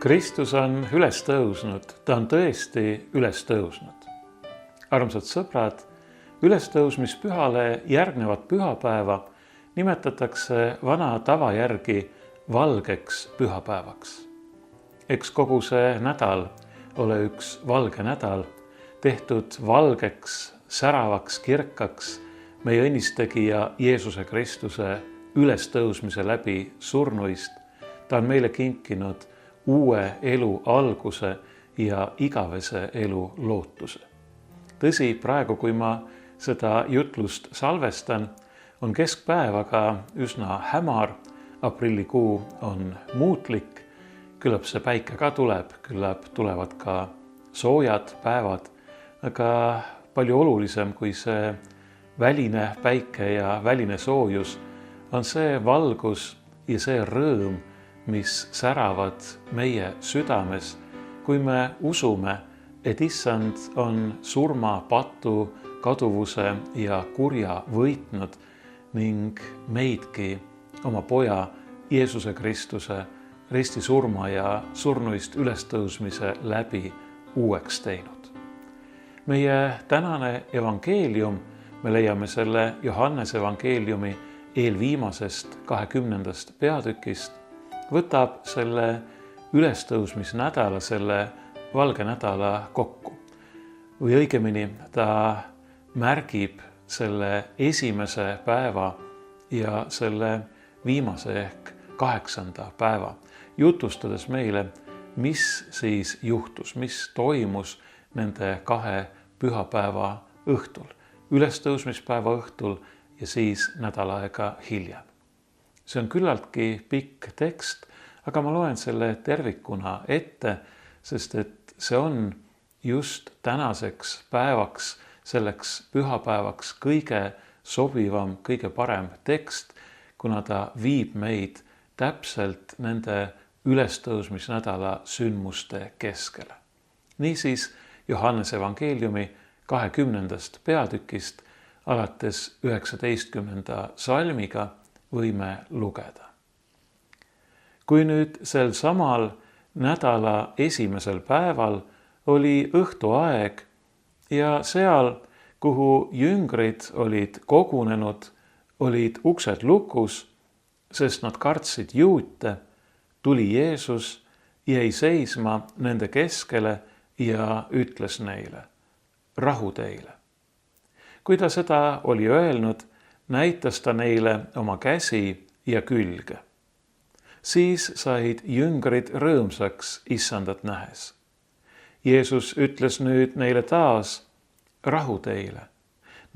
Kristus on üles tõusnud, ta on tõesti üles tõusnud. Armsad sõbrad, ülestõusmispühale järgnevat pühapäeva nimetatakse vana tava järgi valgeks pühapäevaks. Eks kogu see nädal ole üks valge nädal, tehtud valgeks, säravaks, kirkaks meie õnnistegija Jeesuse Kristuse ülestõusmise läbi surnuist. Ta on meile kinkinud uue elu alguse ja igavese elu lootuse. Tõsi, praegu, kui ma seda jutlust salvestan, on keskpäev, aga üsna hämar, aprillikuu on muutlik, küllap see päike ka tuleb, küllap tulevad ka soojad päevad, aga palju olulisem kui see väline päike ja väline soojus on see valgus ja see rõõm, mis säravad meie südames, kui me usume, et Issand on surma, patu, kaduvuse ja kurja võitnud ning meidki oma poja Jeesuse Kristuse risti surma ja surnuist ülestõusmise läbi uueks teinud. Meie tänane evangeelium, me leiame selle Johannese evangeeliumi eelviimasest 20. peatükist, võtab selle ülestõusmisnädala, selle valge nädala kokku. Või õigemini, ta märgib selle esimese päeva ja selle viimase ehk 8. päeva, jutustades meile, mis siis juhtus, mis toimus nende kahe pühapäeva õhtul, ülestõusmispäeva õhtul ja siis nädal aega hiljem. See on küllaltki pikk tekst, aga ma loen selle tervikuna ette, sest et see on just tänaseks päevaks, selleks pühapäevaks kõige sobivam, kõige parem tekst, kuna ta viib meid täpselt nende ülestõusmisnädala sündmuste keskele. Niisiis Johannese evangeeliumi 20. peatükist alates 19. salmiga võime lugeda. Kui nüüd sel samal nädala esimesel päeval oli õhtuaeg ja seal, kuhu jüngrid olid kogunenud, olid uksed lukus, sest nad kartsid juute, tuli Jeesus, jäi seisma nende keskele ja ütles neile, rahu teile. Kui ta seda oli öelnud, näitas ta neile oma käsi ja külge. Siis said jüngrid rõõmsaks Issandat nähes. Jeesus ütles nüüd neile taas, rahu teile.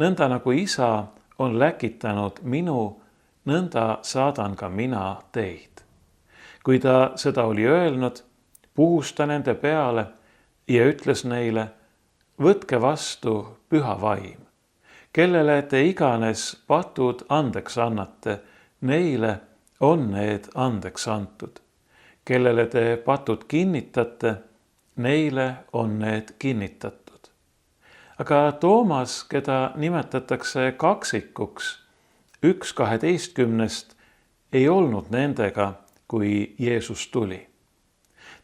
Nõnda nagu Isa on läkitanud minu, nõnda saadan ka mina teid. Kui ta seda oli öelnud, puhus ta nende peale ja ütles neile, võtke vastu püha vaim. Kellele te iganes patud andeks annate, neile on need andeks antud. Kellele te patud kinnitate, neile on need kinnitatud. Aga Toomas, keda nimetatakse kaksikuks, 1/12, ei olnud nendega, kui Jeesus tuli.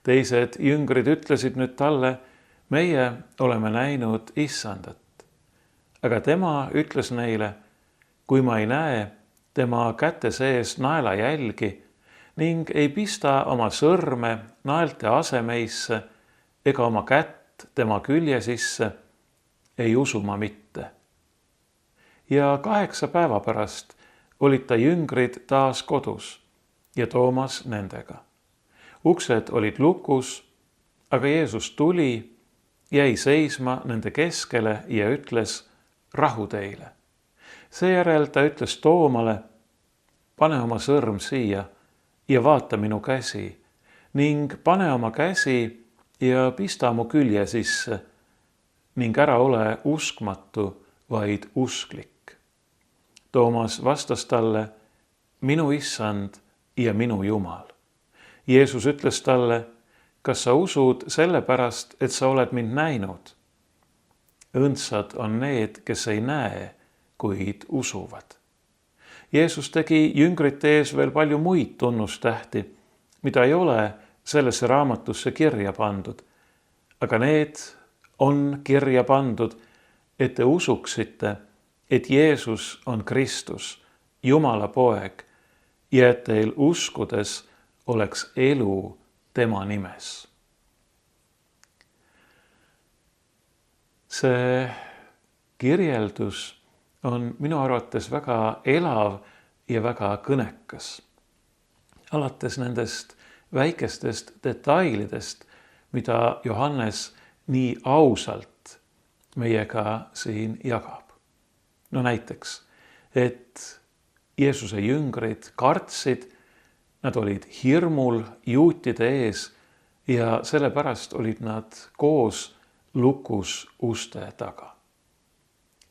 Teised jüngrid ütlesid nüüd talle, meie oleme näinud Issandat. Aga tema ütles neile, kui ma ei näe tema käte sees naelajälgi ning ei pista oma sõrme naelte asemeisse ega oma kätt tema külje sisse, ei usu ma mitte. Ja 8 päeva pärast olid ta jüngrid taas kodus ja Toomas nendega. Uksed olid lukus, aga Jeesus tuli, jäi seisma nende keskele ja ütles, rahu teile. Seejärel ta ütles Toomale, pane oma sõrm siia ja vaata minu käsi ning pane oma käsi ja pista mu külje sisse ning ära ole uskmatu, vaid usklik. Toomas vastas talle, minu Issand ja minu Jumal. Jeesus ütles talle, kas sa usud sellepärast, et sa oled mind näinud? Õndsad on need, kes ei näe, kuid usuvad. Jeesus tegi jüngrite ees veel palju muid tunnustähti, mida ei ole sellesse raamatusse kirja pandud, aga need on kirja pandud, et te usuksite, et Jeesus on Kristus, Jumala poeg, ja et teil uskudes oleks elu tema nimes. See kirjeldus on minu arvates väga elav ja väga kõnekas. Alates nendest väikestest detailidest, mida Johannes nii ausalt meiega siin jagab. No näiteks, et Jeesuse jüngrid kartsid, nad olid hirmul juutide ees ja sellepärast olid nad koos lukus uste taga.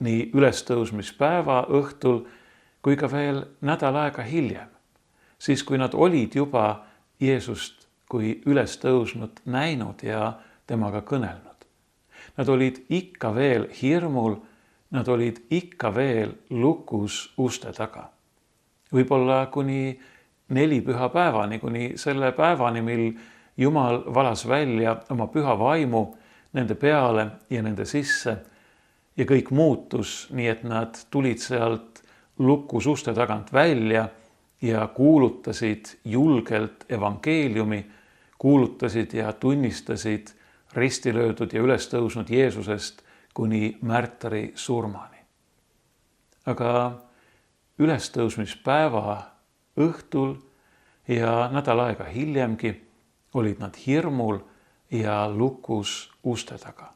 Nii ülestõusmispäeva õhtul kui ka veel nädal aega hiljem, siis kui nad olid juba Jeesust kui ülestõusnud näinud ja temaga kõnelnud. Nad olid ikka veel hirmul, nad olid ikka veel lukus uste taga. Võib-olla kuni 4 pühapäevani, kuni selle päevani, mil Jumal valas välja oma püha vaimu nende peale ja nende sisse ja kõik muutus, nii et nad tulid sealt lukus uste tagant välja ja kuulutasid julgelt evangeeliumi, kuulutasid ja tunnistasid ristilöödud ja ülestõusnud Jeesusest kuni märtri surmani. Aga ülestõusmispäeva õhtul ja nädal aega hiljemgi olid nad hirmul ja lukus uste taga.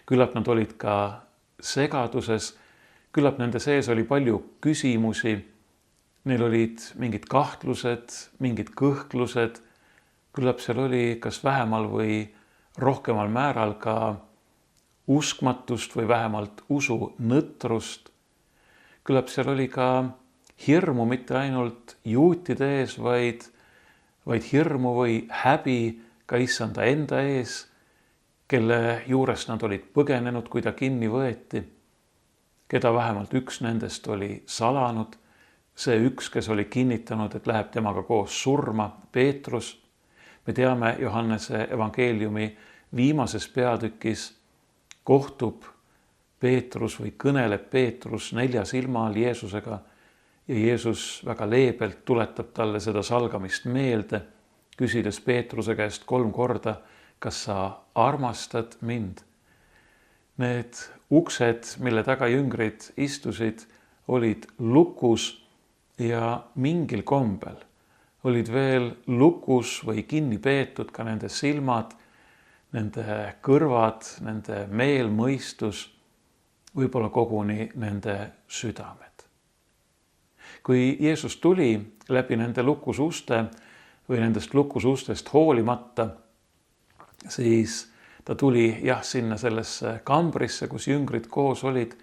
Küllap nad olid ka segaduses, küllap nende sees oli palju küsimusi, neil olid mingid kahtlused, mingid kõhklused, küllap seal oli kas vähemal või rohkemal määral ka uskmatust või vähemalt usu nõtrust. Küllap seal oli ka hirmu mitte ainult juutide ees, vaid hirmu või häbi ka issanda enda ees, kelle juurest nad olid põgenenud, kui ta kinni võeti, keda vähemalt üks nendest oli salanud, see üks, kes oli kinnitanud, et läheb temaga koos surma, Peetrus. Me teame Johannese evangeeliumi viimases peatükis kohtub Peetrus või kõneleb Peetrus 4 silma all Jeesusega ja Jeesus väga leebelt tuletab talle seda salgamist meelde, küsides Peetruse käest 3 korda, kas sa armastad mind? Need uksed, mille taga jüngrid istusid, olid lukus ja mingil kombel olid veel lukus või kinni peetud ka nende silmad, nende kõrvad, nende meel, mõistus, võib-olla koguni nende südamed. Kui Jeesus tuli läbi nende lukususte või nendest lukusustest hoolimata, siis ta tuli sinna sellesse kambrisse, kus jüngrid koos olid,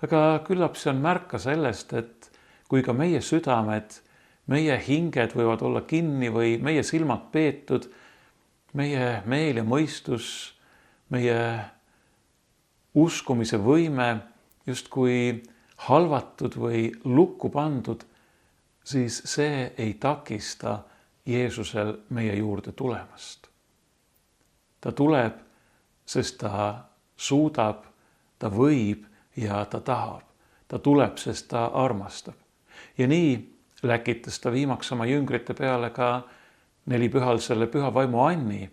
aga küllap see on märk ka sellest, et kui ka meie südamed, meie hinged võivad olla kinni või meie silmad peetud, meie meel ja mõistus, meie uskumise võime justkui halvatud või lukku pandud, siis see ei takista Jeesusel meie juurde tulemast. Ta tuleb, sest ta suudab, ta võib ja ta tahab. Ta tuleb, sest ta armastab. Ja nii läkitas ta viimaks oma jüngrite peale ka 4 pühal selle püha vaimu anni,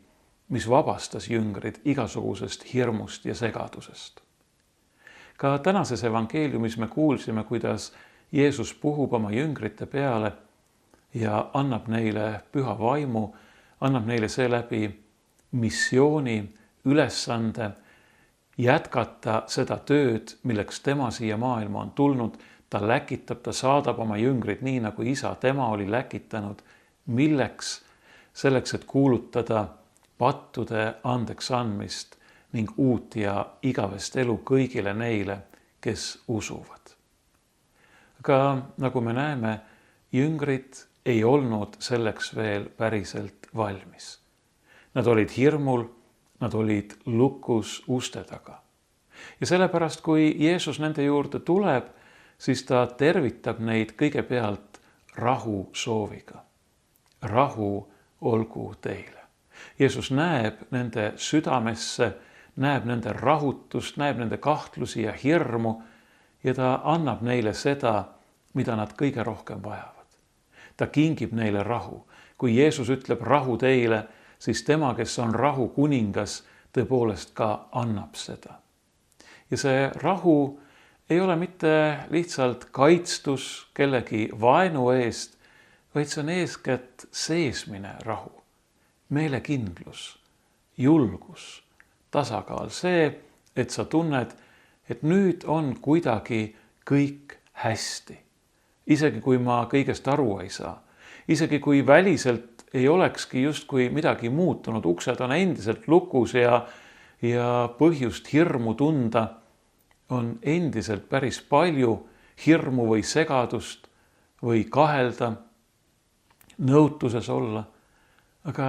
mis vabastas jüngrid igasugusest hirmust ja segadusest. Ka tänases evangeeliumis me kuulsime, kuidas Jeesus puhub oma jüngrite peale ja annab neile püha vaimu, annab neile seeläbi missiooni, ülesande jätkata seda tööd, milleks tema siia maailma on tulnud. Ta läkitab, ta saadab oma jüngrid nii, nagu isa tema oli läkitanud. Milleks? Selleks, et kuulutada pattude andeks andmist ning uut ja igavest elu kõigile neile, kes usuvad. Aga nagu me näeme, jüngrid ei olnud selleks veel päriselt valmis. Nad olid hirmul, nad olid lukus uste taga. Ja sellepärast, kui Jeesus nende juurde tuleb, siis ta tervitab neid kõigepealt rahu sooviga. Rahu olgu teile. Jeesus näeb nende südamesse, näeb nende rahutust, näeb nende kahtlusi ja hirmu ja ta annab neile seda, mida nad kõige rohkem vajavad. Ta kingib neile rahu. Kui Jeesus ütleb rahu teile, siis tema, kes on rahu kuningas, tõepoolest ka annab seda. Ja see rahu ei ole mitte lihtsalt kaitstus kellegi vaenu eest, vaid see on eeskätt seesmine rahu, meelekindlus, julgus, tasakaal. See, et sa tunned, et nüüd on kuidagi kõik hästi. Isegi kui ma kõigest aru ei saa, isegi kui väliselt ei olekski justkui midagi muutunud, uksed on endiselt lukus ja põhjust hirmu tunda, on endiselt päris palju hirmu või segadust või kahelda, nõutuses olla, aga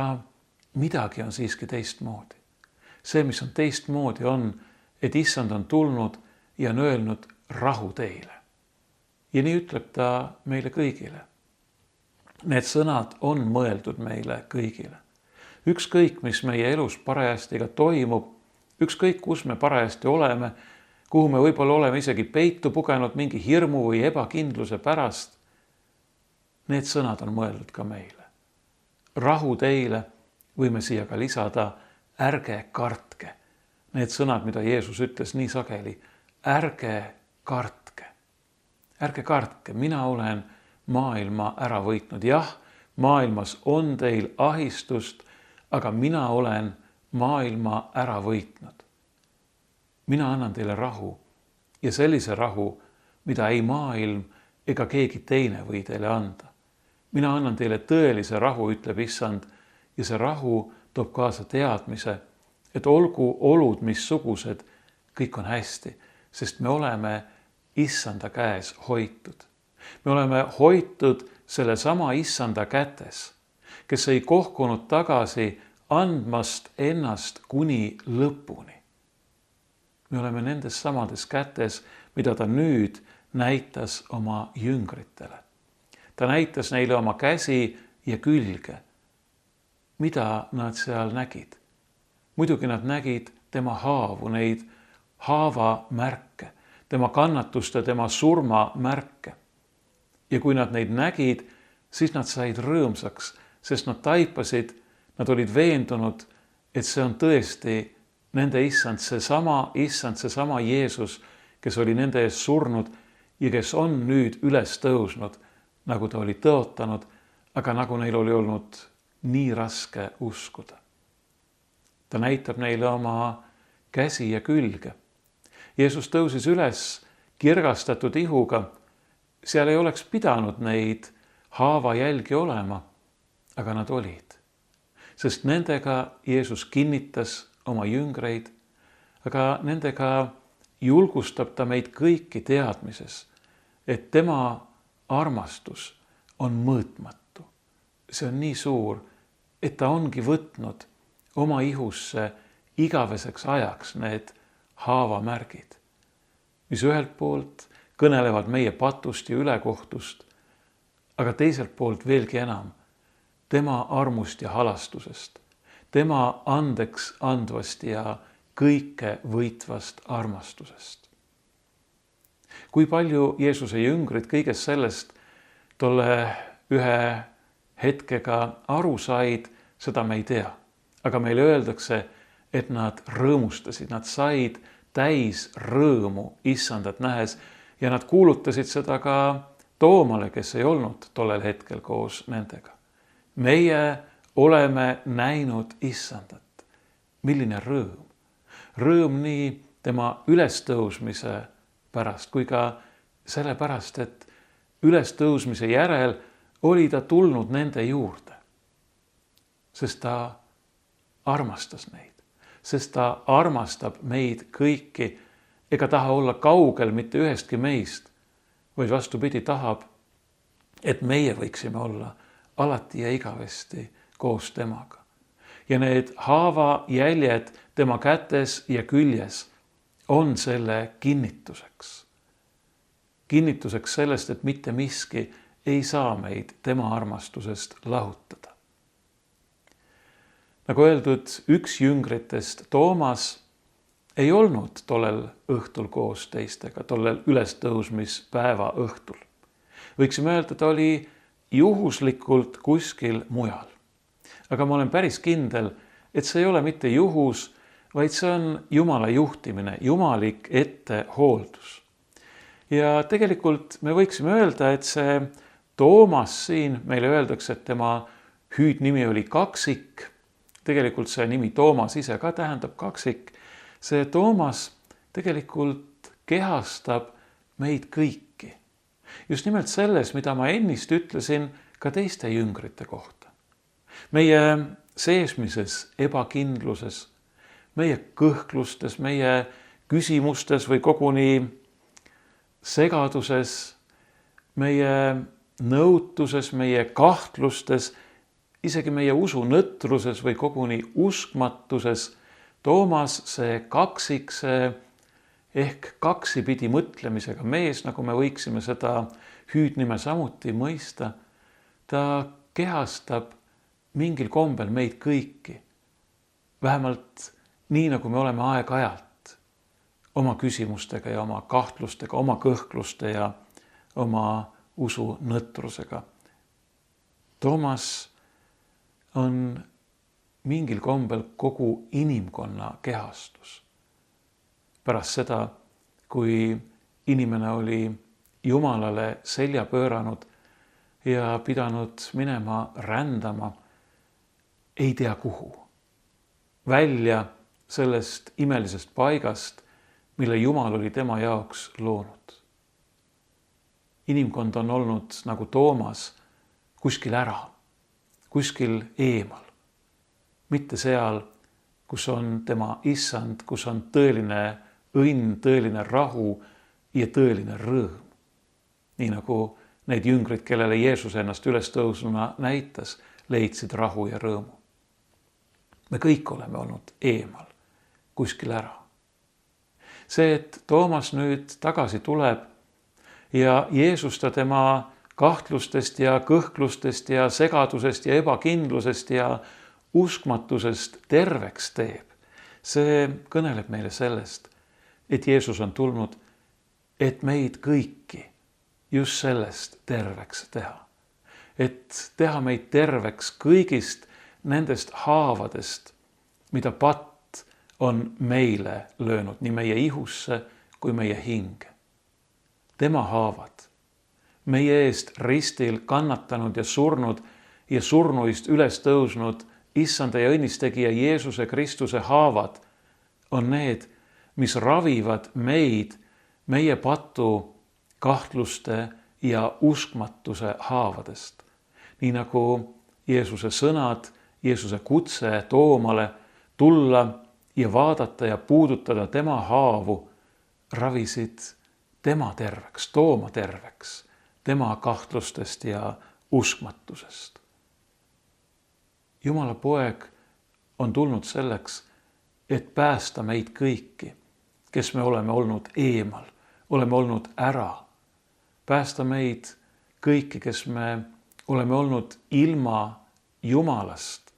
midagi on siiski teistmoodi. See, mis on teistmoodi, on, et Issand on tulnud ja on öelnud rahu teile. Ja nii ütleb ta meile kõigile. Need sõnad on mõeldud meile kõigile. Ükskõik, mis meie elus parajasti ka toimub, ükskõik, kus me parajasti oleme, kuhu me võib-olla oleme isegi peitu pugenud mingi hirmu või ebakindluse pärast, need sõnad on mõeldud ka meile. Rahu teile, võime siia ka lisada, ärge kartke. Need sõnad, mida Jeesus ütles nii sageli, ärge kartke. Ärge kartke, mina olen maailma ära võitnud. Jah, maailmas on teil ahistust, aga mina olen maailma ära võitnud. Mina annan teile rahu ja sellise rahu, mida ei maailm ega keegi teine või teile anda. Mina annan teile tõelise rahu, ütleb Issand, ja see rahu toob kaasa teadmise, et olgu olud missugused, kõik on hästi, sest me oleme Issanda käes hoitud. Me oleme hoitud sellesama Issanda kätes, kes ei kohkunud tagasi andmast ennast kuni lõpuni. Me oleme nendes samades kätes, mida ta nüüd näitas oma jüngritele. Ta näitas neile oma käsi ja külge. Mida nad seal nägid? Muidugi nad nägid tema haavu, neid haavamärke, tema kannatuste, tema surma märke. Ja kui nad neid nägid, siis nad said rõõmsaks, sest nad taipasid, nad olid veendunud, et see on tõesti nende Issand, seesama Jeesus, kes oli nende ees surnud ja kes on nüüd üles tõusnud, nagu ta oli tõotanud, aga nagu neil oli olnud nii raske uskuda. Ta näitab neile oma käsi ja külge. Jeesus tõusis üles kirgastatud ihuga. Seal ei oleks pidanud neid haavajälgi olema, aga nad olid. Sest nendega Jeesus kinnitas oma jüngreid, aga nendega julgustab ta meid kõiki teadmises, et tema armastus on mõõtmatu. See on nii suur, et ta ongi võtnud oma ihusse igaveseks ajaks need haavamärgid, mis ühelt poolt kõnelevad meie patust ja ülekohtust, aga teiselt poolt veelgi enam tema armust ja halastusest, tema andeks andvast ja kõike võitvast armastusest. Kui palju Jeesuse jüngrid kõigest sellest tolle ühe hetkega aru said, seda me ei tea. Aga meile öeldakse, et nad rõõmustasid, nad said täis rõõmu Issandat nähes ja nad kuulutasid seda ka Toomale, kes ei olnud tollel hetkel koos nendega. Meie oleme näinud Issandat. Milline rõõm. Rõõm nii tema ülestõusmise pärast kui ka sellepärast, et ülestõusmise järel oli ta tulnud nende juurde. Sest ta armastas neid. Sest ta armastab meid kõiki ega taha olla kaugel mitte ühestki meist, vaid vastupidi tahab, et meie võiksime olla alati ja igavesti koos temaga. Ja need haavajäljed tema kätes ja küljes on selle kinnituseks. Kinnituseks sellest, et mitte miski ei saa meid tema armastusest lahutada. Nagu öeldud, üks jüngritest, Toomas, ei olnud tollel õhtul koos teistega, tollel ülestõusmispäeva õhtul. Võiksime öelda, ta oli juhuslikult kuskil mujal. Aga ma olen päris kindel, et see ei ole mitte juhus, vaid see on Jumala juhtimine, jumalik ettehooldus. Ja tegelikult me võiksime öelda, et see Toomas siin, meile öeldakse, et tema hüüdnimi oli Kaksik. Tegelikult see nimi Toomas ise ka tähendab kaksik. See Toomas tegelikult kehastab meid kõiki. Just nimelt selles, mida ma ennist ütlesin ka teiste jüngrite kohta. Meie seesmises ebakindluses, meie kõhklustes, meie küsimustes või koguni segaduses, meie nõutuses, meie kahtlustes, isegi meie usu nõtruses või koguni uskmatuses, Toomas, see kaksik, see ehk kaksipidi mõtlemisega mees, nagu me võiksime seda hüüdnime samuti mõista, ta kehastab mingil kombel meid kõiki. Vähemalt nii, nagu me oleme aeg-ajalt oma küsimustega ja oma kahtlustega, oma kõhkluste ja oma usu nõtrusega. Toomas on mingil kombel kogu inimkonna kehastus. Pärast seda, kui inimene oli Jumalale selja pööranud ja pidanud minema rändama, ei tea kuhu, välja sellest imelisest paigast, mille Jumal oli tema jaoks loonud. Inimkond on olnud nagu Toomas kuskil ära, kuskil eemal. Mitte seal, kus on tema issand, kus on tõeline õnn, tõeline rahu ja tõeline rõõm. Nii nagu need jüngrid, kellele Jeesus ennast ülestõusnuna näitas, leidsid rahu ja rõõmu. Me kõik oleme olnud eemal, kuskil ära. See, et Toomas nüüd tagasi tuleb ja Jeesus ta tema kahtlustest ja kõhklustest ja segadusest ja ebakindlusest ja uskmatusest terveks teeb, see kõneleb meile sellest, et Jeesus on tulnud, et meid kõiki just sellest terveks teha. Et teha meid terveks kõigist nendest haavadest, mida patt on meile löönud, nii meie ihusse kui meie hinge. Tema haavad, meie eest ristil kannatanud ja surnud ja surnuist üles tõusnud issanda ja õnnistegija Jeesuse Kristuse haavad on need, mis ravivad meid meie patu kahtluste ja uskmatuse haavadest. Nii nagu Jeesuse sõnad, Jeesuse kutse Toomale tulla ja vaadata ja puudutada tema haavu, ravisid tema terveks, Tooma terveks, tema kahtlustest ja uskmatusest. Jumala poeg on tulnud selleks, et päästa meid kõiki, kes me oleme olnud eemal, oleme olnud ära. Päästa meid kõiki, kes me oleme olnud ilma Jumalast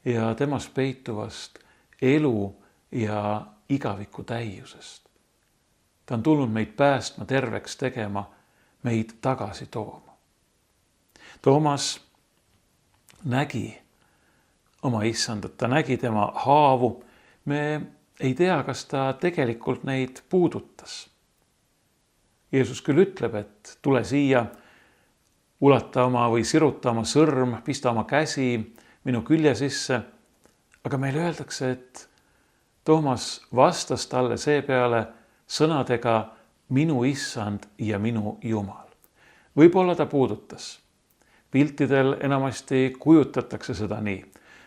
ja temas peituvast elu ja igaviku täiusest. Ta on tulnud meid päästma, terveks tegema, meid tagasi tooma. Toomas nägi oma issandat, ta nägi tema haavu. Me ei tea, kas ta tegelikult neid puudutas. Jeesus küll ütleb, et tule siia, ulata oma või siruta oma sõrm, pista oma käsi minu külje sisse. Aga meile öeldakse, et Toomas vastas talle seepeale sõnadega minu issand ja minu Jumal. Võib-olla ta puudutas. Piltidel enamasti kujutatakse seda nii.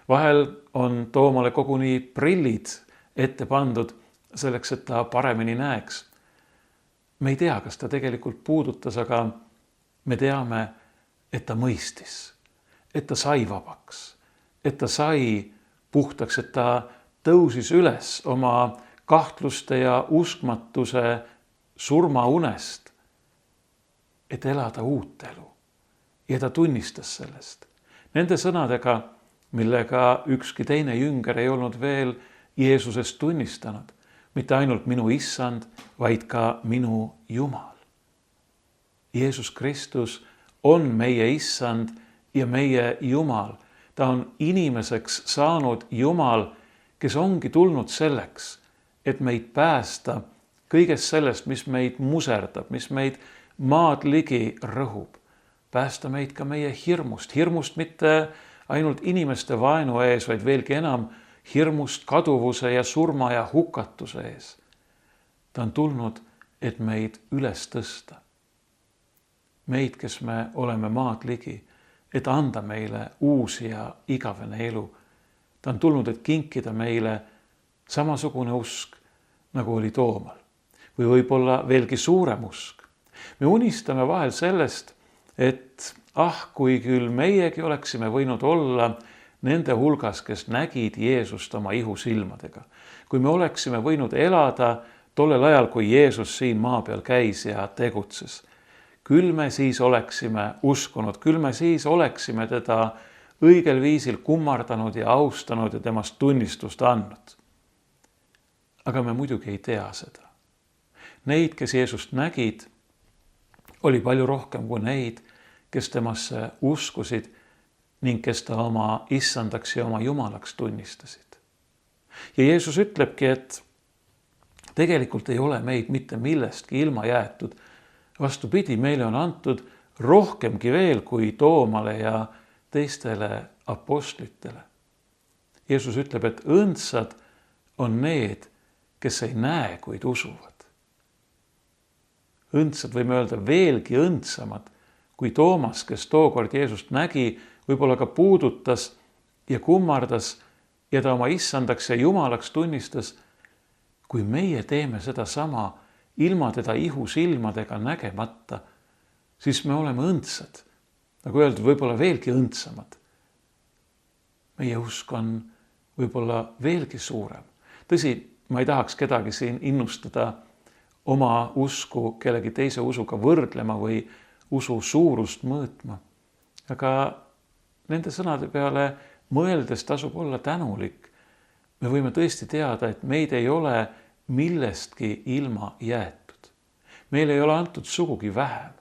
Vahel on Toomale koguni prillid ette pandud selleks, et ta paremini näeks. Me ei tea, kas ta tegelikult puudutas, aga me teame, et ta mõistis, et ta sai vabaks, et ta sai puhtaks, et ta tõusis üles oma kahtluste ja uskmatuse surmaunest, et elada uut elu. Ja ta tunnistas sellest. Nende sõnadega millega ükski teine jünger ei olnud veel Jeesusest tunnistanud. Mitte ainult minu issand, vaid ka minu Jumal. Jeesus Kristus on meie issand ja meie Jumal. Ta on inimeseks saanud Jumal, kes ongi tulnud selleks, et meid päästa kõigest sellest, mis meid muserdab, mis meid maad ligi rõhub. Päästa meid ka meie hirmust. Hirmust mitte ainult inimeste vaenu ees, vaid veelgi enam hirmust kaduvuse ja surma ja hukatuse ees. Ta on tulnud, et meid üles tõsta. Meid, kes me oleme maad ligi, et anda meile uus ja igavene elu. Ta on tulnud, et kinkida meile samasugune usk, nagu oli Toomal. Või võib-olla veelgi suurem usk. Me unistame vahel sellest, et kui küll meiegi oleksime võinud olla nende hulgas, kes nägid Jeesust oma ihusilmadega. Kui me oleksime võinud elada tollel ajal, kui Jeesus siin maa peal käis ja tegutses. Küll me siis oleksime uskunud, küll me siis oleksime teda õigel viisil kummardanud ja austanud ja temast tunnistust andnud. Aga me muidugi ei tea seda. Neid, kes Jeesust nägid, oli palju rohkem kui neid, kes temasse uskusid ning kes ta oma issandaks ja oma Jumalaks tunnistasid. Ja Jeesus ütlebki, et tegelikult ei ole meid mitte millestki ilma jäetud. Vastupidi, meile on antud rohkemgi veel kui Toomale ja teistele apostlitele. Jeesus ütleb, et õndsad on need, kes ei näe, kuid usuvad. Õndsad võime öelda veelgi õndsamad kui Toomas, kes tookord Jeesust nägi, võib-olla ka puudutas ja kummardas ja ta oma issandaks ja Jumalaks tunnistas. Kui meie teeme seda sama ilma teda ihusilmadega nägemata, siis me oleme õndsad. Nagu öeldud, võib-olla veelgi õndsamad. Meie usk on võib-olla veelgi suurem. Tõsi, ma ei tahaks kedagi siin innustada oma usku kellegi teise usuga võrdlema või usu suurust mõõtma. Aga nende sõnade peale mõeldes tasub olla tänulik. Me võime tõesti teada, et meid ei ole millestki ilma jäetud. Meile ei ole antud sugugi vähem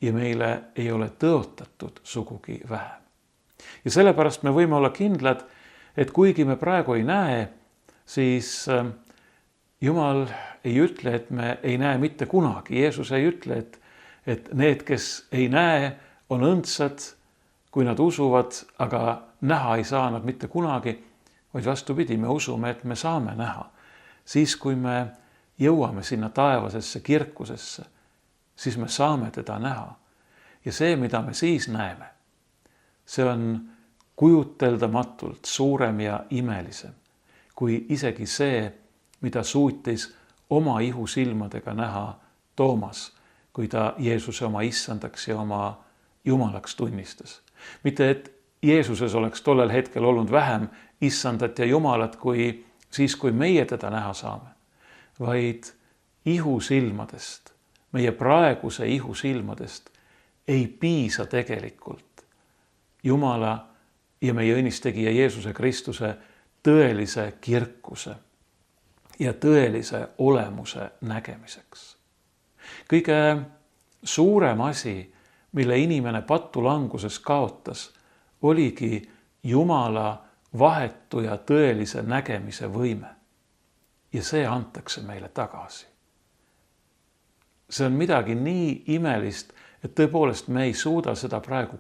ja meile ei ole tõotatud sugugi vähem. Ja sellepärast me võime olla kindlad, et kuigi me praegu ei näe, siis Jumal ei ütle, et me ei näe mitte kunagi. Jeesus ei ütle, et need, kes ei näe, on õndsad, kui nad usuvad, aga näha ei saa nad mitte kunagi, vaid vastupidi, me usume, et me saame näha. Siis, kui me jõuame sinna taevasesse kirkusesse, siis me saame teda näha. Ja see, mida me siis näeme, see on kujuteldamatult suurem ja imelisem, kui isegi see, mida suutis oma ihusilmadega näha Toomas, kui ta Jeesuse oma issandaks ja oma Jumalaks tunnistas. Mitte, et Jeesuses oleks tollel hetkel olnud vähem issandat ja Jumalat kui siis, kui meie teda näha saame, vaid ihusilmadest, meie praeguse ihusilmadest ei piisa tegelikult Jumala ja meie õnnistegija Jeesuse Kristuse tõelise kirkuse ja tõelise olemuse nägemiseks. Kõige suurem asi, mille inimene patulanguses kaotas, oligi Jumala vahetu ja tõelise nägemise võime. Ja see antakse meile tagasi. See on midagi nii imelist, et tõepoolest me ei suuda seda praegu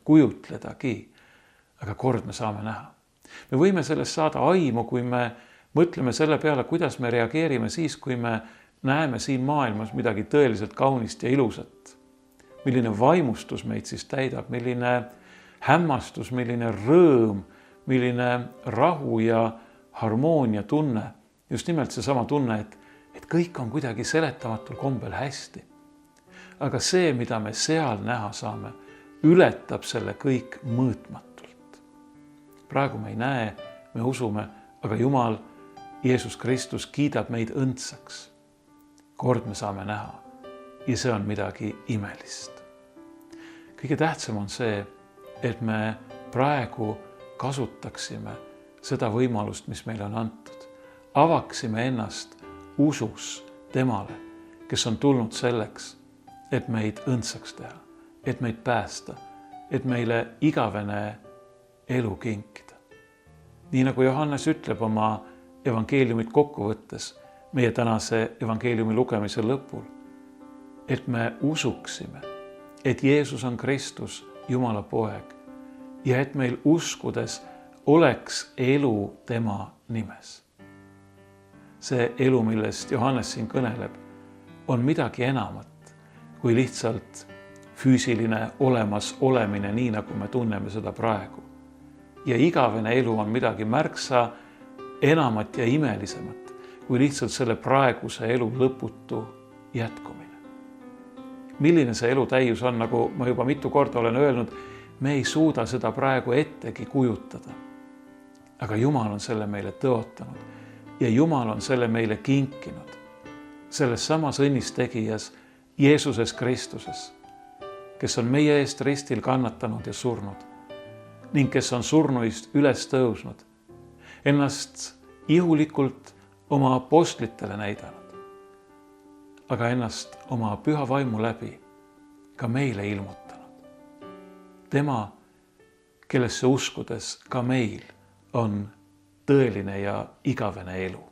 kujutledagi, aga kord me saame näha. Me võime sellest saada aimu, kui me mõtleme selle peale, kuidas me reageerime siis, kui me näeme siin maailmas midagi tõeliselt kaunist ja ilusat. Milline vaimustus meid siis täidab, milline hämmastus, milline rõõm, milline rahu ja harmoonia tunne. Just nimelt seesama tunne, et kõik on kuidagi seletamatul kombel hästi. Aga see, mida me seal näha saame, ületab selle kõik mõõtmatult. Praegu me ei näe, me usume, aga Jumal, Jeesus Kristus kiidab meid õndsaks. Kord me saame näha ja see on midagi imelist. Kõige tähtsam on see, et me praegu kasutaksime seda võimalust, mis meile on antud. Avaksime ennast usus temale, kes on tulnud selleks, et meid õndsaks teha, et meid päästa, et meile igavene elu kinkida. Nii nagu Johannes ütleb oma evangeeliumit kokku võttes meie tänase evangeeliumi lugemise lõpul, et me usuksime, et Jeesus on Kristus, Jumala poeg, ja et meil uskudes oleks elu tema nimes. See elu, millest Johannes siin kõneleb, on midagi enamat kui lihtsalt füüsiline olemas olemine, nii nagu me tunneme seda praegu. Ja igavene elu on midagi märksa enamat ja imelisemat kui lihtsalt selle praeguse elu lõputu jätkumine. Milline see elu täius on, nagu ma juba mitu korda olen öelnud, me ei suuda seda praegu ettegi kujutada. Aga Jumal on selle meile tõotanud ja Jumal on selle meile kinkinud. Selles samas õnnistegijas Jeesuses Kristuses, kes on meie eest ristil kannatanud ja surnud ning kes on surnuist üles tõusnud, ennast ihulikult oma apostlitele näidanud, aga ennast oma püha vaimu läbi ka meile ilmutanud. Tema, kellesse uskudes ka meil on tõeline ja igavene elu.